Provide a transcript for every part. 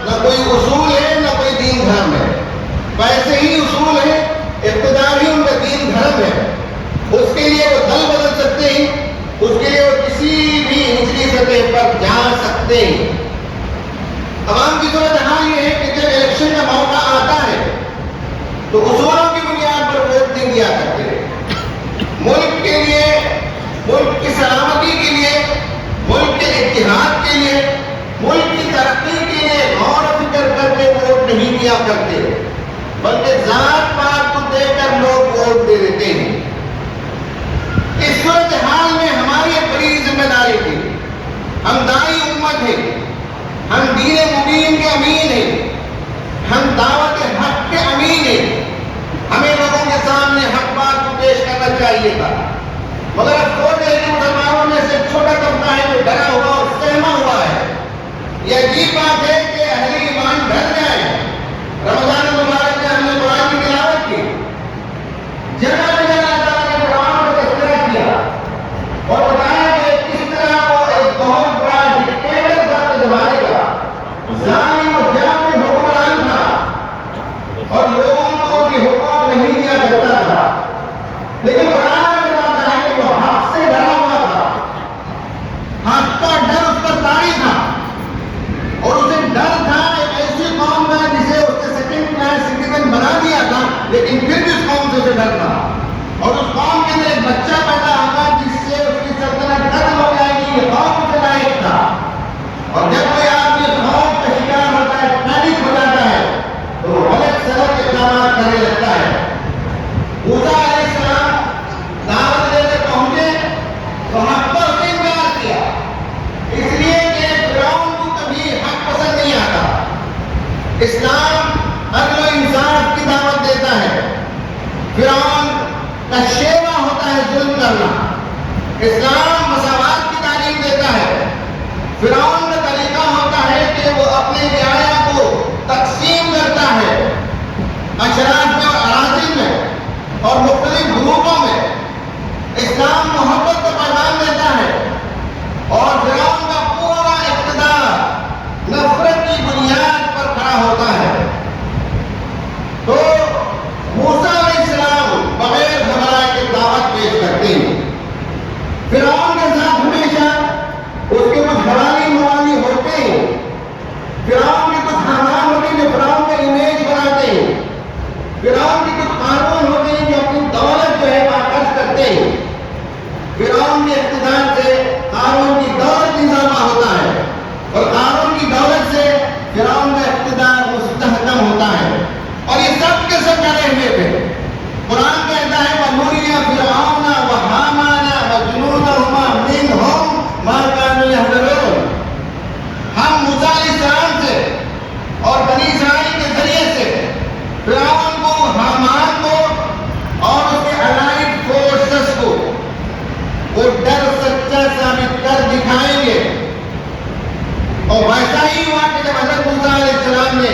نہ کوئی اصول ہے نہ کوئی دین دھرم ہے. پیسے ہی اصول ہے، اقتدار ہی ان کا دین دھرم ہے. اس کے لیے وہ دل بدل سکتے ہیں، اس کے لیے وہ کسی بھی نچلی سطح پر جا سکتے ہیں. عوام کی صورتحال یہ ہے کہ جب الیکشن کا موقع آتا ہے تو اصولوں کی بنیاد پر ووٹ نہیں دیا کرتے. ملک کے لیے، ملک کی سلامتی کے لیے، ملک کے اتحاد کے لیے، ملک کی ترقی کے لیے غور و فکر کر کے ووٹ نہیں دیا کرتے، بلکہ ذات پات کو دے کر لوگ ووٹ دے دیتے ہیں. اس صورتحال میں ہماری ایک بڑی ذمہ داری تھی. ہم داعی امت ہیں، ہم دین مبین کے امین ہیں، ہم دعوت حق کے امین ہیں. ہمیں لوگوں کے سامنے حق بات کو پیش کرنا چاہیے تھا، مگر افسوس ہے کہ مسلمانوں میں سے چھوٹا طبقہ ہے جو ڈرا ہوا اور سہما ہوا ہے. یہ عجیب بات ہے کہ اہل ایمان ڈر جائیں. رمضان مبارک میں ہم نے قرآن کی تلاوت کی، جگہ جگہ اللہ تعالیٰ نے قرآن کو تذکرہ کیا اور بتایا کہ کس طرح وہ ایک بہت بڑا ڈکٹیٹر تھا اپنے زمانے کا، ظالم اور جابر حکمران تھا اور لوگوں کو ان کے حقوق نہیں دیا کرتا تھا. لیکن قرآن میں بتاتا ہے کہ وہ حق سے ڈرا ہوا تھا. حق کا ڈر اس پر طاری تھا اور اسے ڈر تھا ایک ایسی قوم کا جسے اس کے سیکنڈ کلاس سٹیزن بنا دیا تھا، لیکن پھر بھی اس قوم سے اسے ڈر تھا. اور اس قوم کے اندر ایک بچہ پیدا ہوگا جس سے اس کی سلطنت ختم ہو جائے گی. یہ خوف سے لائق تھا. اور جب کوئی آدمی خوف کا شکار ہوتا ہے، پینک ہو جاتا ہے، تو وہ غلط سلط اقدامات کرنے لگتا ہے. موسیٰ علیہ السلام دعوت دے کر پہنچے تو حق پر اسے انکار کیا، اس لیے کہ فرعون کو کبھی حق پسند نہیں آتا. اسلام عدل و انصاف کی دعوت دیتا ہے، فرعون کا شیوا ہوتا ہے ظلم کرنا. اسلام مساوات کی تعلیم دیتا ہے، فرعون کا طریقہ ہوتا ہے کہ وہ اپنے رعایا کو تقسیم کرتا ہے اشراف میں اور اراضی میں اور مختلف گروپوں میں. اسلام محبت کا پیغام دیتا ہے اور فرعون کا پورا اقتدار نفرت کی بنیاد پر کھڑا ہوتا ہے. تو موسیٰ علیہ السلام بغیر گھبرائے کے دعوت پیش کرتے ہیں. فرعون کے ساتھ ہمیشہ اس کے کچھ حوالی موالی ہوتے ہیں، فرعون کے کچھ حامان ہوتے ہیں جو فرعون کا امیج بناتے ہیں، فرعون کے کچھ قانون ہوتے ہیں جو اپنی دولت جو ہے واپس کرتے ہیں. فرعون کے اقتدار سے قانون کی دولت نظامہ ہوتا ہے اور قانون کی دولت سے فرعون کا اقتدار مستحکم ہوتا ہے. اور یہ سب کے سب ڈرے ہوئے تھے. قرآن کہتا ہے وَنُرِيَ فِرْعَوْنَ وَحَامَانَ وَجُنُودَهُمَا مِنْهُمْ مَا كَانُوا يَحْذَرُونَ. ہم موسیٰ علیہ السلام سے اور بنی اسرائیل کے ذریعے سے فرعون کو، حامان کو اور اس کے الائڈ فورسز کو وہ ڈر سچا ثابت کر دکھائیں گے. اور ویسا ہی ہوا کہ جب حضرت موسیٰ علیہ السلام نے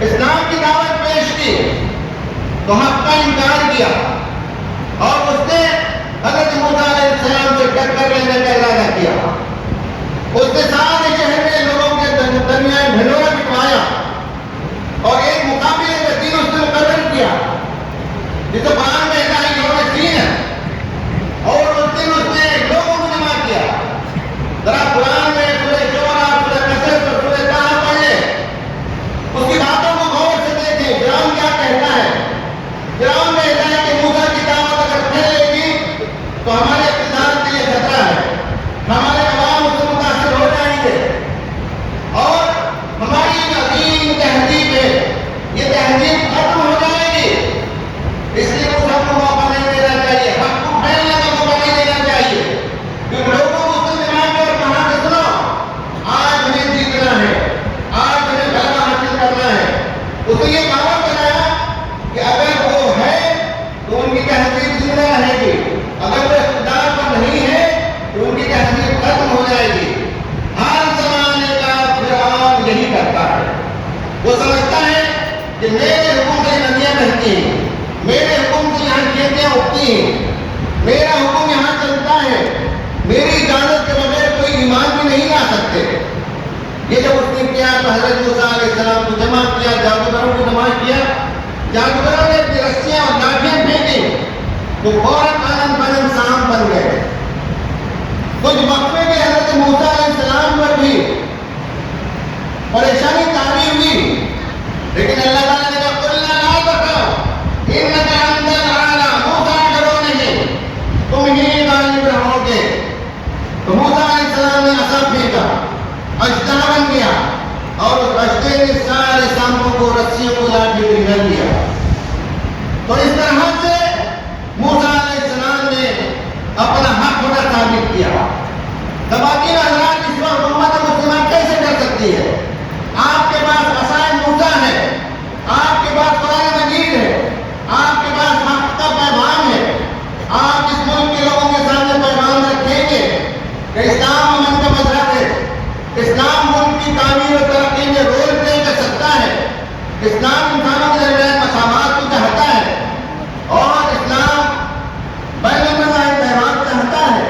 اسلام کی دعوت پیش کی تو حق کا انکار کیا اور اس نے حضرت موسیٰ علیہ السلام سے ٹکر لینے کا ارادہ کیا. اس نے سارے شہر میں لوگوں کے درمیان ڈھنڈورا پٹوایا اور ایک مقابلے کا دن اس نے مقرر کیا جسے قرآن میں کہا ہے یوم الدین ہے. اور اس دن اس نے لوگوں کو جمع کیا. ذرا قرآن میں سورہ شعراء، سورہ قصص اور سورہ طٰہٰ پڑھ لیں، اس کی باتوں کو غور سے دیکھیں. فرعون کیا کہتا ہے؟ فرعون کہتا ہے کہ موسیٰ کی دعوت اگر پھیلے گی تو ہمارے اقتدار کے لیے خطرہ ہے، ہمارے عوام اس سے متاثر ہو جائیں گے اور ہماری جو عظیم تہذیب ہے یہ تہذیب ختم ہو جائے گی. اس لیے موسیٰ کو موقع نہیں دینا چاہیے، حق کو پھیلنے کا موقع نہیں دینا چاہیے. کیونکہ لوگوں کو اس سے جمع کر کہا کہ سنو آج ہمیں جیتنا ہے، آج ہمیں غلبہ حاصل کرنا ہے. اس نے یہ دعویٰ کرایا کہ اگر وہ ہے تو ان کی تہذیب زندہ رہے گی، اگر وہ اقتدار پر نہیں ہے تو ان کی تہذیب ختم ہو جائے گی. ہر زمانے کا فرعون یہی کرتا ہے. وہ سمجھتا ہے کہ میرے حکم سے ندیاں بہتی ہیں، میرے حکم سے یہاں کھیتیاں اگتی ہیں، میرا حکم یہاں چلتا ہے، میری اجازت کے بغیر کوئی ایمان بھی نہیں لا سکتے. یہ جب اس نے کیا تو حضرت موسیٰ علیہ السلام کو جمع کیا، جادوگروں کو جمع کیا، جادوگروں نے اپنی رسیاں اور لاٹھیاں پھینکی تو فوراً آنن بنن سانپ بن گئے۔ کچھ وقفے کے حضرت موسیٰ علیہ السلام پر بھی پریشانی طاری ہوئی، لیکن اللہ تعالیٰ نے کہا قُلْنَا لَا تَخَفْ إِنَّكَ أَنْتَ الْأَعْلَىٰ، موسیٰ ڈرو نہیں، تم ہی غالب رہو گے۔ تو موسیٰ علیہ السلام نے عصا پھینکا، اژدہا بن گیا اور اس اژدہے نے سارے سانپوں کو، رسیوں کو، لاٹھی کو نگل لیا۔ تو اس طرح سے موسیٰ علیہ السلام نے اپنا حق ہونا ثابت کیا۔ خواتین حضرات، اس وقت امت مسلمہ کیسے کر سکتی ہے؟ آپ کے پاس عصائے موسیٰ ہے، آپ کے پاس قرآن مجید ہے، آپ کے پاس حق کا پیغام ہے، آپ اس ملک کے لوگوں کے سامنے پیغام رکھیں گے کہ اسلام امن کا مذہب ہے، اسلام ملک کی تعمیر و ترقی میں رول پلے کر سکتا ہے، اسلام انسانوں کے درمیان مساوات کو چاہتا ہے اور اسلام بین المذاہب پیغام چاہتا ہے،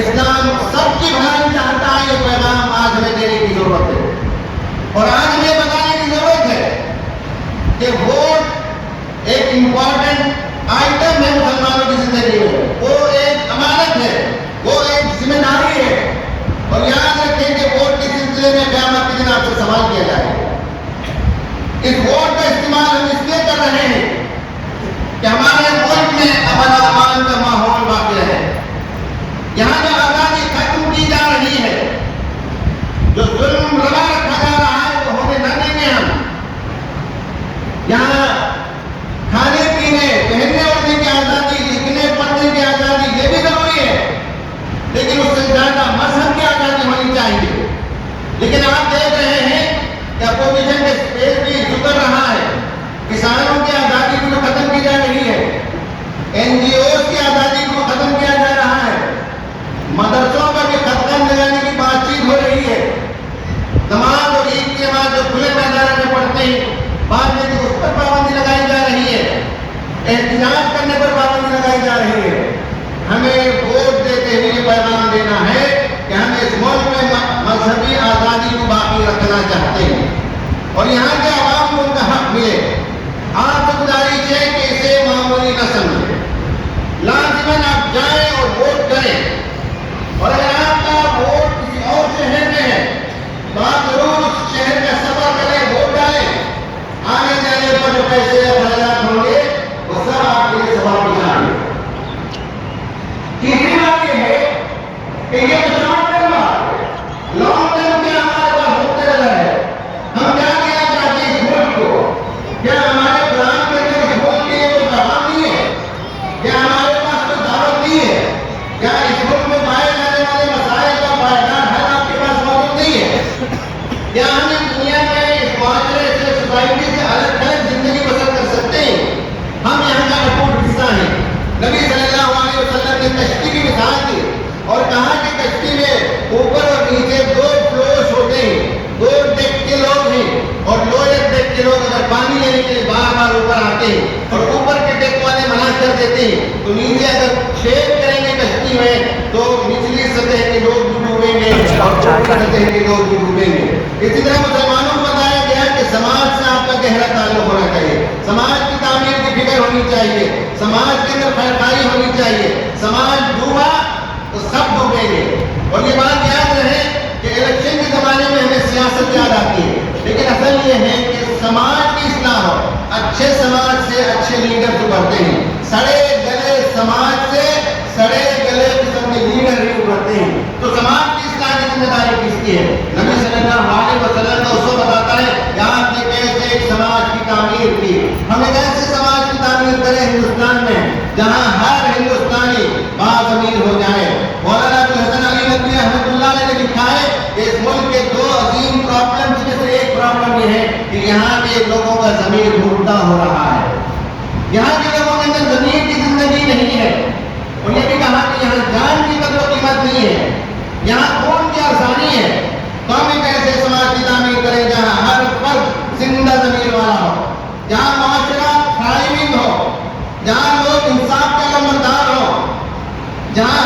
اسلام سب کی بھلائی چاہتا ہے۔ یہ پیغام آج ہمیں دینے کی ضرورت ہے اور آج ہمیں بتانے کی ضرورت ہے کہ ووٹ ایک امپورٹنٹ آئٹم ہے مسلمانوں کی زندگی میں، وہ ایک امانت ہے، وہ ایک ذمہ داری ہے، اور یاد رکھیں کہ ووٹ کے سلسلے میں قیامت کے دن آپ سے سوال کیا جائے گا۔ اس ووٹ کا استعمال ہم اس لیے کر رہے ہیں کہ ہمارے ملک میں امن و امان کا ماحول باقی رہے، یہاں جو آزادی ختم کی جا رہی ہے، جو ظلم روا رکھا جا رہا ہے، وہ ہونے نہ دیں گے ہم۔ یہاں کھانے پینے، پہننے اوڑھنے کی آزادی، لکھنے پڑھنے کی آزادی، یہ بھی ضروری ہے، لیکن اس سے زیادہ مذہب کی آزادی ہونی چاہیے۔ لیکن آپ دیکھ رہے ہیں کہ اپوزیشن کے اسپیس بھی جھک رہا ہے، کسانوں کی آزادی کو ختم کی جا رہی ہے، این جی اوز کی آزادی کو ختم کیا جا رہا ہے، مدرسوں پر بھی خطرہ لگانے کی بات چیت ہو رہی ہے، نماز اور عید کے بعد جو کھلے میدانوں میں پڑھتے ہیں بعد میں بھی اس پر پابندی لگائی جا رہی ہے، احتجاج کرنے پر پابندی لگائی جا رہی ہے۔ ہمیں ووٹ دیتے ہوئے یہ پیغام دینا ہے کہ ہم اس ملک میں مذہبی آزادی کو باقی رکھنا چاہتے ہیں اور یہاں کے عوام کو ان کا حق ملے۔ آپ سے گزارش ہے کہ اسے معمولی نہ سمجھیں، لازماً آپ جائیں اور ووٹ کریں، اور اگر آپ کا ووٹ کسی اور شہر میں ہے تو آپ ضرور اس شہر کا سفر کریں، ووٹ ڈالیں، آنے جانے پر جو پیسے اخراجات ہوں گے وہ سب آپ کے لیے ثواب کی جائیں گے۔ تیسری بات یہ ہے کہ یہ تو شارٹ ٹرم بات ہے، لانگ ٹرم میں ہمارے پاس وقت نظر ہے، ہم کیا کہنا چاہتے ہیں اس ملک کو؟ کیا ہمارے قرآن کے اندر اس ملک کے لیے کوئی پیغام نہیں ہے؟ کیا ہمارے پاس کوئی دعوت نہیں ہے؟ کیا اس ملک میں پائے جانے والے مسائل کا پائیدار حل آپ کے پاس موجود نہیں ہے؟ کیا ہم اس دنیا میں اس معاشرے سے، سوسائٹی سے الگ تھلگ زندگی بسر کر سکتے ہیں؟ ہم یہاں کا اٹوٹ حصہ ہیں۔ نبی صلی اللہ علیہ وسلم نے کشتی کی مثال دی اور کہا کہ کشتی میں اوپر اور نیچے دو فلوش ہوتے ہیں، دو ڈیک کے لوگ ہیں، اور لوئر ڈیک کے لوگ اگر پانی لینے کے لیے بار بار اوپر آتے ہیں اور اوپر کے ڈیک والے منع کر دیتے ہیں تو نیچے اگر چھید کریں گے کشتی میں تو نچلی سطح کے لوگ بھی ڈوبیں گے اور اوپری سطح کے لوگ بھی ڈوبیں گے۔ اسی طرح مسلمانوں کو بتایا گیا کہ سماج سے آپ کا گہرا تعلق ہونا چاہیے، سماج کی تعمیر کی فکر ہونی چاہیے، سماج کے اندر خیرخواہی ہونی چاہیے، سماج ڈوبا تو سب ڈوبیں گے۔ اور یہ بات یاد رہے کہ الیکشن کے زمانے میں ہمیں سیاست یاد آتی ہے، لیکن اصل یہ ہے کہ سماج کی اصلاح ہو، اچھے سماج سے اچھے لیڈر ابھرتے ہیں، سڑے گلے سماج سے سڑے گلے قسم کے لیڈر ہی ابھرتے ہیں۔ تو سماج کی اصلاح کی ذمہ داری کس کی ہے؟ نبی صلی اللہ علیہ وسلم کا اصول بتاتا ہے کہ آپ نے کیسے ایک سماج کی تعمیر کی، ہمیں کیسے سماج کی تعمیر کرے ہندوستان میں جہاں ہر ہندوستانی باضمیر ہو جائے۔ مولانا ابوالحسن علی ندوی رحمۃ اللہ علیہ نے لکھا ہے کہ اس ملک کے دو عظیم پرابلمز میں سے ایک پرابلم یہ ہے کہ یہاں کے لوگوں کا ضمیر مردہ ہو رہا ہے، یہاں کے لوگوں کے اندر ضمیر کی زندگی نہیں ہے، اور یہ بھی کہا کہ یہاں جان کی قدر و قیمت نہیں ہے، یہاں خون کی آسانی ہے۔ تو ہم ایک ایسے سماج کی تعمیر کریں جہاں ہر فرد زندہ ضمیر والا ہو، جہاں معاشرہ تھرائیونگ ہو، جہاں لوگ انصاف کا علمبردار ہو، جہاں